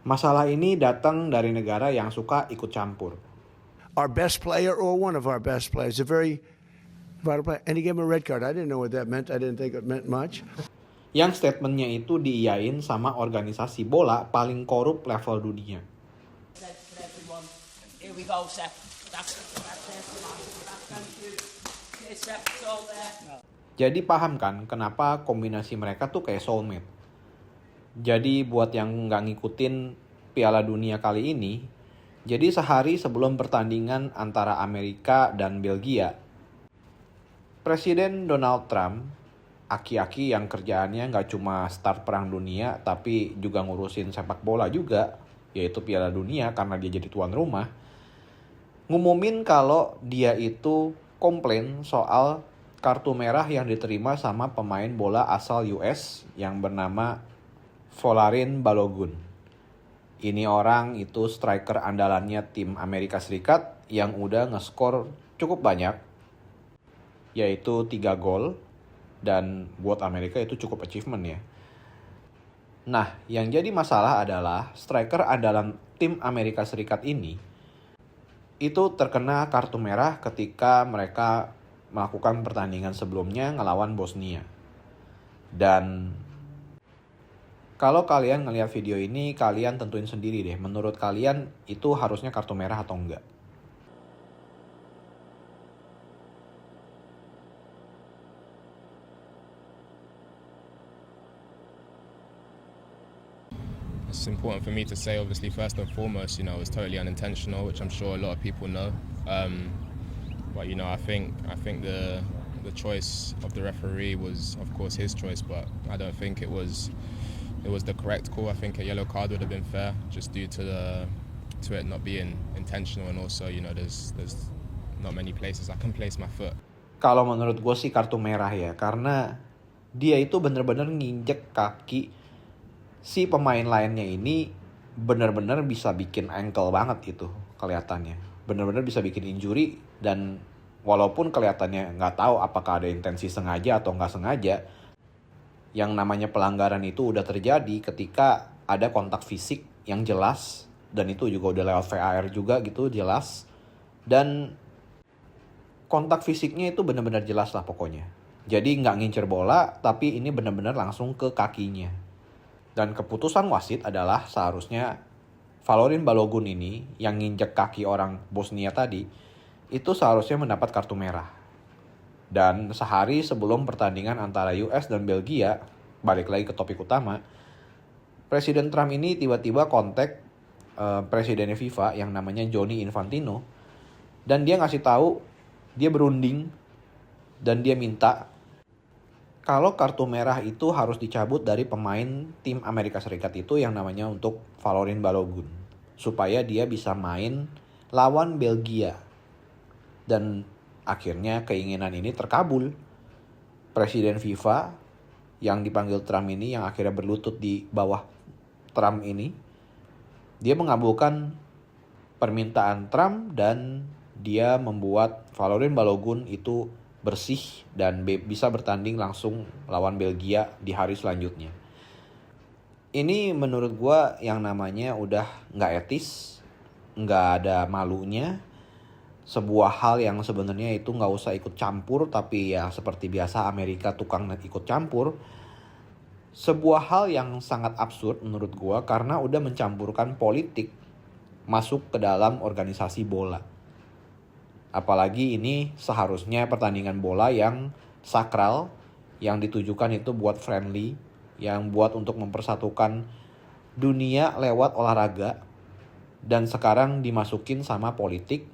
Masalah ini datang dari negara yang suka ikut campur. Our best player or one of our best players, a very vital player, and he gave him a red card. I didn't know what that meant. I didn't think it meant much. Yang statementnya itu diiyain sama organisasi bola paling korup level dunia. Here we go, Seth. That's it, thank you. Here's Seth, it's all there. Jadi paham kan kenapa kombinasi mereka tuh kayak soulmate. Jadi buat yang nggak ngikutin Piala Dunia kali ini, jadi sehari sebelum pertandingan antara Amerika dan Belgia, Presiden Donald Trump, aki-aki yang kerjaannya nggak cuma start perang dunia, tapi juga ngurusin sepak bola juga, yaitu Piala Dunia karena dia jadi tuan rumah, ngumumin kalau dia itu komplain soal kartu merah yang diterima sama pemain bola asal US yang bernama Folarin Balogun. Ini orang itu striker andalannya tim Amerika Serikat yang udah ngeskor cukup banyak, yaitu 3 gol, dan buat Amerika itu cukup achievement ya. Nah, yang jadi masalah adalah striker andalan tim Amerika Serikat ini itu terkena kartu merah ketika mereka melakukan pertandingan sebelumnya ngelawan Bosnia. Dan kalau kalian ngelihat video ini, kalian tentuin sendiri deh, menurut kalian itu harusnya kartu merah atau enggak? It's important for me to say, obviously, first and foremost, it was totally unintentional, which I'm sure a lot of people know. But I think the choice of the referee was, of course, his choice. But I don't think it was the correct call. I think a yellow card would have been fair, just due to it not being intentional, and also, there's not many places I can place my foot. Kalau menurut gue sih kartu merah ya, karena dia itu bener-bener nginjek kaki si pemain lainnya ini, bener-bener bisa bikin ankle banget itu kelihatannya. Bener-bener bisa bikin injury, dan walaupun kelihatannya nggak tahu apakah ada intensi sengaja atau nggak sengaja, yang namanya pelanggaran itu udah terjadi ketika ada kontak fisik yang jelas, dan itu juga udah lewat VAR juga gitu, jelas. Dan kontak fisiknya itu bener-bener jelas lah pokoknya. Jadi nggak ngincer bola, tapi ini bener-bener langsung ke kakinya. Dan keputusan wasit adalah seharusnya Folarin Balogun ini yang nginjek kaki orang Bosnia tadi itu seharusnya mendapat kartu merah. Dan sehari sebelum pertandingan antara US dan Belgia, balik lagi ke topik utama, Presiden Trump ini tiba-tiba kontak Presiden FIFA yang namanya Gianni Infantino, dan dia ngasih tahu, dia berunding dan dia minta kalau kartu merah itu harus dicabut dari pemain tim Amerika Serikat itu yang namanya untuk Folarin Balogun, supaya dia bisa main lawan Belgia. Dan akhirnya keinginan ini terkabul. Presiden FIFA yang dipanggil Trump ini, yang akhirnya berlutut di bawah Trump ini, dia mengabulkan permintaan Trump dan dia membuat Folarin Balogun itu bersih dan bisa bertanding langsung lawan Belgia di hari selanjutnya. Ini menurut gue yang namanya udah gak etis, gak ada malunya. Sebuah hal yang sebenarnya itu gak usah ikut campur, tapi ya seperti biasa Amerika tukang ikut campur. Sebuah hal yang sangat absurd menurut gue, karena udah mencampurkan politik masuk ke dalam organisasi bola. Apalagi ini seharusnya pertandingan bola yang sakral, yang ditujukan itu buat friendly, yang buat untuk mempersatukan dunia lewat olahraga, dan sekarang dimasukin sama politik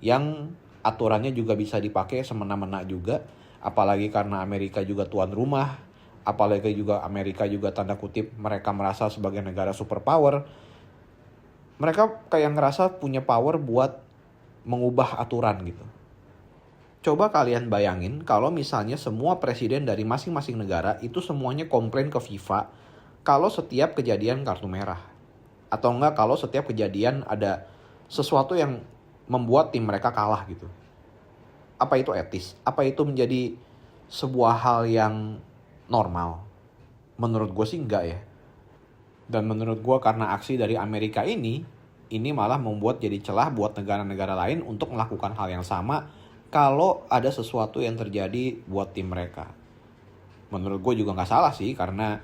yang aturannya juga bisa dipakai semena-mena juga. Apalagi karena Amerika juga tuan rumah, apalagi juga Amerika juga tanda kutip mereka merasa sebagai negara superpower. Mereka kayak ngerasa punya power buat mengubah aturan gitu. Coba kalian bayangin kalau misalnya semua presiden dari masing-masing negara itu semuanya komplain ke FIFA kalau setiap kejadian kartu merah. Atau enggak kalau setiap kejadian ada sesuatu yang membuat tim mereka kalah gitu. Apa itu etis? Apa itu menjadi sebuah hal yang normal? Menurut gue sih enggak ya. Dan menurut gue karena aksi dari Amerika ini malah membuat jadi celah buat negara-negara lain untuk melakukan hal yang sama kalau ada sesuatu yang terjadi buat tim mereka. Menurut gue juga nggak salah sih, karena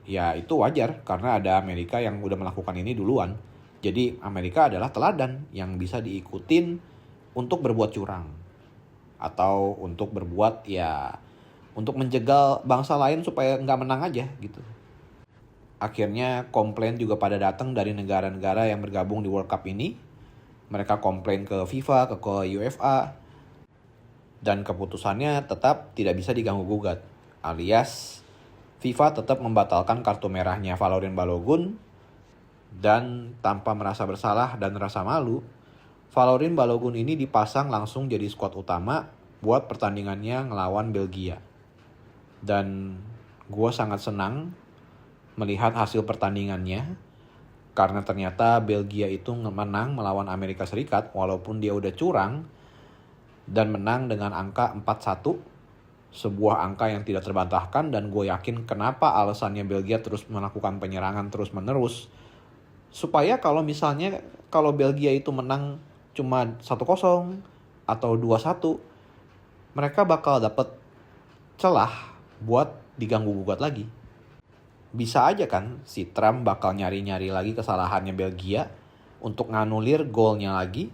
ya itu wajar karena ada Amerika yang udah melakukan ini duluan. Jadi Amerika adalah teladan yang bisa diikutin untuk berbuat curang. Atau untuk berbuat untuk menjegal bangsa lain supaya nggak menang aja gitu. Akhirnya komplain juga pada datang dari negara-negara yang bergabung di World Cup ini. Mereka komplain ke FIFA, ke UEFA. Dan keputusannya tetap tidak bisa diganggu-gugat. Alias FIFA tetap membatalkan kartu merahnya Falorin Balogun. Dan tanpa merasa bersalah dan rasa malu, Falorin Balogun ini dipasang langsung jadi skuad utama buat pertandingannya ngelawan Belgia. Dan gue sangat senang melihat hasil pertandingannya, karena ternyata Belgia itu menang melawan Amerika Serikat walaupun dia udah curang, dan menang dengan angka 4-1, sebuah angka yang tidak terbantahkan. Dan gue yakin kenapa alasannya Belgia terus melakukan penyerangan terus menerus, supaya kalau Belgia itu menang cuma 1-0 atau 2-1, mereka bakal dapet celah buat diganggu gugat lagi. Bisa aja kan si Trump bakal nyari-nyari lagi kesalahannya Belgia untuk nganulir golnya lagi,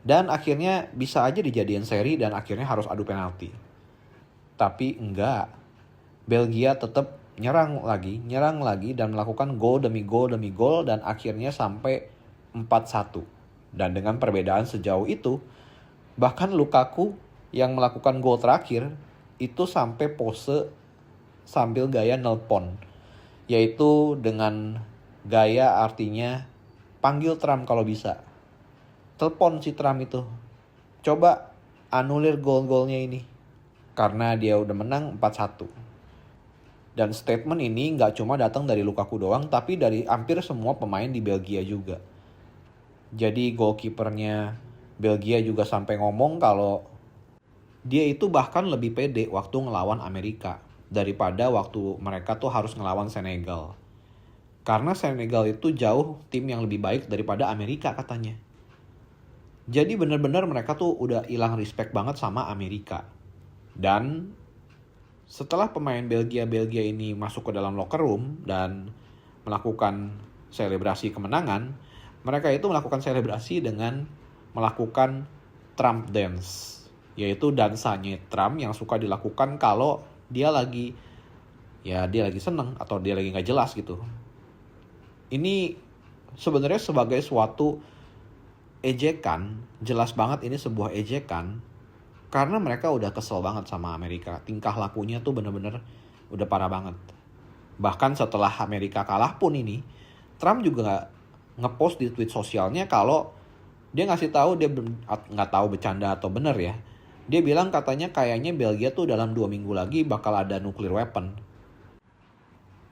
dan akhirnya bisa aja dijadiin seri dan akhirnya harus adu penalti. Tapi enggak. Belgia tetap nyerang lagi dan melakukan gol demi gol dan akhirnya sampai 4-1. Dan dengan perbedaan sejauh itu, bahkan Lukaku yang melakukan gol terakhir itu sampai pose sambil gaya nelpon. Yaitu dengan gaya artinya panggil Trump kalau bisa. Telepon si Trump itu. Coba anulir gol-golnya ini. Karena dia udah menang 4-1. Dan statement ini gak cuma datang dari Lukaku doang, tapi dari hampir semua pemain di Belgia juga. Jadi goalkeepernya Belgia juga sampai ngomong kalau dia itu bahkan lebih pede waktu ngelawan Amerika daripada waktu mereka tuh harus ngelawan Senegal. Karena Senegal itu jauh tim yang lebih baik daripada Amerika katanya. Jadi benar-benar mereka tuh udah hilang respect banget sama Amerika. Dan setelah pemain Belgia ini masuk ke dalam locker room dan melakukan selebrasi kemenangan, mereka itu melakukan selebrasi dengan melakukan Trump dance, yaitu dansanya Trump yang suka dilakukan kalau dia lagi seneng atau dia lagi nggak jelas gitu. Ini sebenarnya sebagai suatu ejekan, jelas banget ini sebuah ejekan, karena mereka udah kesel banget sama Amerika. Tingkah lakunya tuh bener-bener udah parah banget. Bahkan setelah Amerika kalah pun ini, Trump juga ngepost di tweet sosialnya kalau dia ngasih tahu, dia nggak tahu bercanda atau bener ya. Dia bilang katanya kayaknya Belgia tuh dalam 2 minggu lagi bakal ada nuclear weapon.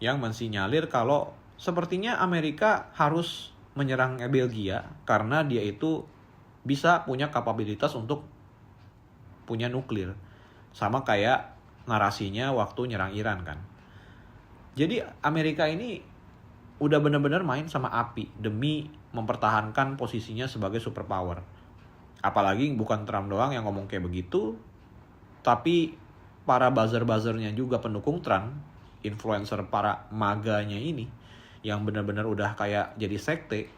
Yang mensinyalir kalau sepertinya Amerika harus menyerang Belgia karena dia itu bisa punya kapabilitas untuk punya nuklir. Sama kayak narasinya waktu nyerang Iran kan. Jadi Amerika ini udah benar-benar main sama api demi mempertahankan posisinya sebagai superpower. Apalagi bukan Trump doang yang ngomong kayak begitu, tapi para buzzer-buzzernya juga pendukung Trump, influencer para maganya ini, yang benar-benar udah kayak jadi sekte,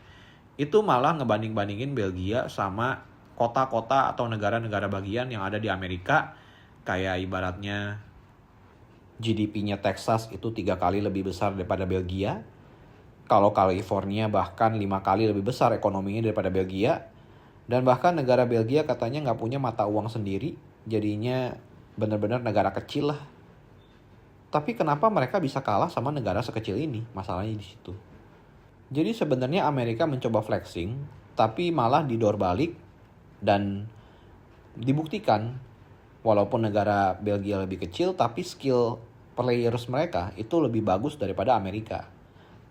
itu malah ngebanding-bandingin Belgia sama kota-kota atau negara-negara bagian yang ada di Amerika. Kayak ibaratnya GDP-nya Texas itu 3 kali lebih besar daripada Belgia. Kalau California bahkan 5 kali lebih besar ekonominya daripada Belgia. Dan bahkan negara Belgia katanya nggak punya mata uang sendiri. Jadinya benar-benar negara kecil lah. Tapi kenapa mereka bisa kalah sama negara sekecil ini? Masalahnya di situ. Jadi sebenarnya Amerika mencoba flexing, tapi malah didor balik dan dibuktikan walaupun negara Belgia lebih kecil, tapi skill players mereka itu lebih bagus daripada Amerika.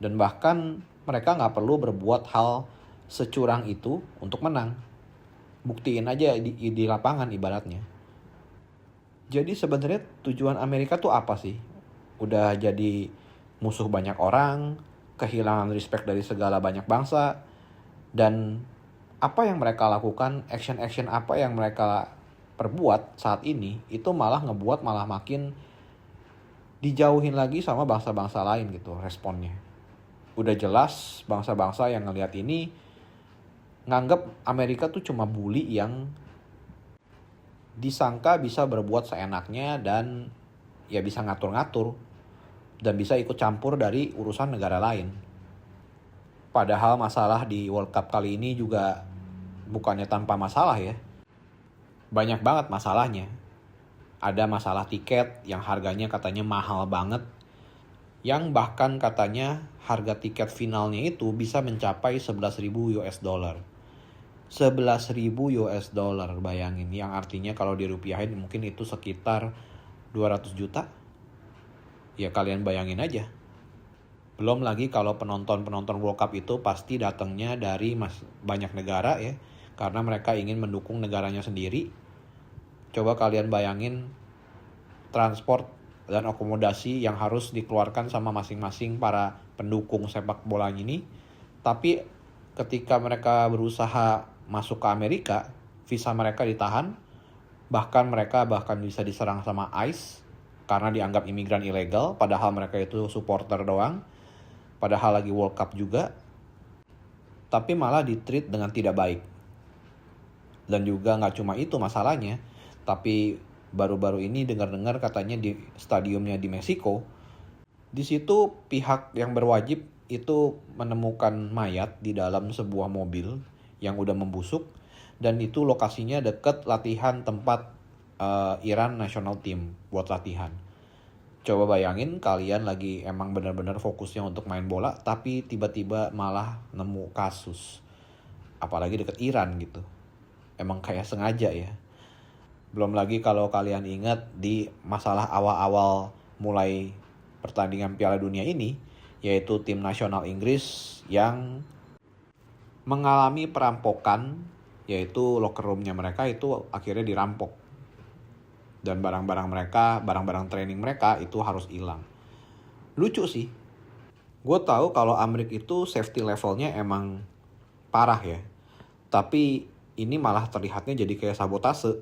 Dan bahkan mereka nggak perlu berbuat hal securang itu untuk menang. Buktiin aja di lapangan ibaratnya. Jadi sebenarnya tujuan Amerika tuh apa sih? Udah jadi musuh banyak orang, kehilangan respect dari segala banyak bangsa, dan apa yang mereka lakukan, action-action apa yang mereka perbuat saat ini itu malah ngebuat malah makin dijauhin lagi sama bangsa-bangsa lain gitu responnya. Udah jelas bangsa-bangsa yang ngelihat ini nganggep Amerika tuh cuma bully yang disangka bisa berbuat seenaknya dan ya bisa ngatur-ngatur dan bisa ikut campur dari urusan negara lain. Padahal masalah di World Cup kali ini juga bukannya tanpa masalah ya. Banyak banget masalahnya. Ada masalah tiket yang harganya katanya mahal banget. Yang bahkan katanya harga tiket finalnya itu bisa mencapai 11.000 US dollar. 11.000 US dollar, bayangin. Yang artinya kalau dirupiahin mungkin itu sekitar 200 juta. Ya kalian bayangin aja. Belum lagi kalau penonton-penonton World Cup itu pasti datangnya dari banyak negara ya. Karena mereka ingin mendukung negaranya sendiri. Coba kalian bayangin transport dan akomodasi yang harus dikeluarkan sama masing-masing para pendukung sepak bola ini. Tapi ketika mereka berusaha masuk ke Amerika, visa mereka ditahan. Bahkan mereka bisa diserang sama ICE karena dianggap imigran ilegal, padahal mereka itu supporter doang. Padahal lagi World Cup juga. Tapi malah di-treat dengan tidak baik. Dan juga gak cuma itu masalahnya, tapi baru-baru ini dengar-dengar katanya di stadiumnya di Meksiko, di situ pihak yang berwajib itu menemukan mayat di dalam sebuah mobil yang udah membusuk, dan itu lokasinya deket latihan tempat Iran National Team buat latihan. Coba bayangin kalian lagi emang benar-benar fokusnya untuk main bola, tapi tiba-tiba malah nemu kasus. Apalagi deket Iran gitu. Emang kayak sengaja ya. Belum lagi kalau kalian ingat di masalah awal-awal mulai pertandingan Piala Dunia ini, yaitu tim nasional Inggris yang mengalami perampokan, yaitu locker roomnya mereka itu akhirnya dirampok. Dan barang-barang training mereka itu harus hilang. Lucu sih. Gue tahu kalau Amerika itu safety levelnya emang parah ya. Tapi ini malah terlihatnya jadi kayak sabotase.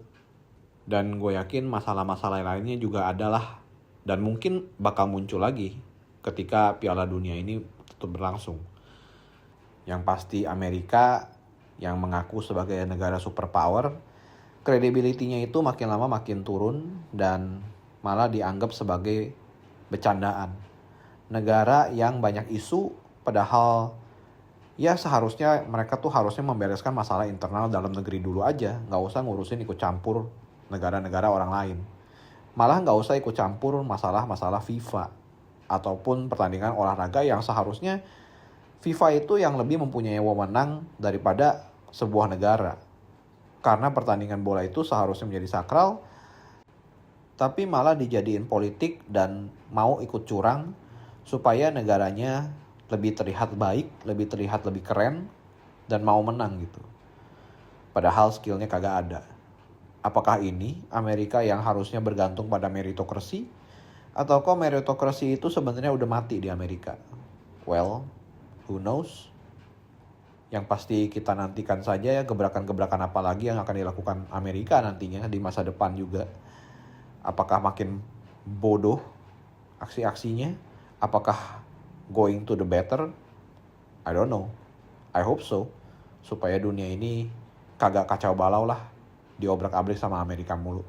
Dan gue yakin masalah-masalah lainnya juga adalah. Dan mungkin bakal muncul lagi ketika Piala Dunia ini tetap berlangsung. Yang pasti Amerika yang mengaku sebagai negara superpower, kredibilitinya itu makin lama makin turun dan malah dianggap sebagai bercandaan. Negara yang banyak isu padahal ya seharusnya mereka tuh harusnya membereskan masalah internal dalam negeri dulu aja. Gak usah ngurusin ikut campur negara-negara orang lain. Malah gak usah ikut campur masalah-masalah FIFA ataupun pertandingan olahraga yang seharusnya FIFA itu yang lebih mempunyai wewenang daripada sebuah negara. Karena pertandingan bola itu seharusnya menjadi sakral, tapi malah dijadiin politik dan mau ikut curang supaya negaranya lebih terlihat baik, lebih terlihat lebih keren, dan mau menang gitu. Padahal skillnya kagak ada. Apakah ini Amerika yang harusnya bergantung pada meritokrasi? Atau kok meritokrasi itu sebenarnya udah mati di Amerika? Well, who knows? Yang pasti kita nantikan saja ya gebrakan-gebrakan apa lagi yang akan dilakukan Amerika nantinya di masa depan juga. Apakah makin bodoh aksi-aksinya? Apakah going to the better? I don't know. I hope so. Supaya dunia ini kagak kacau balau lah. Diobrak-abrik sama Amerika mulu.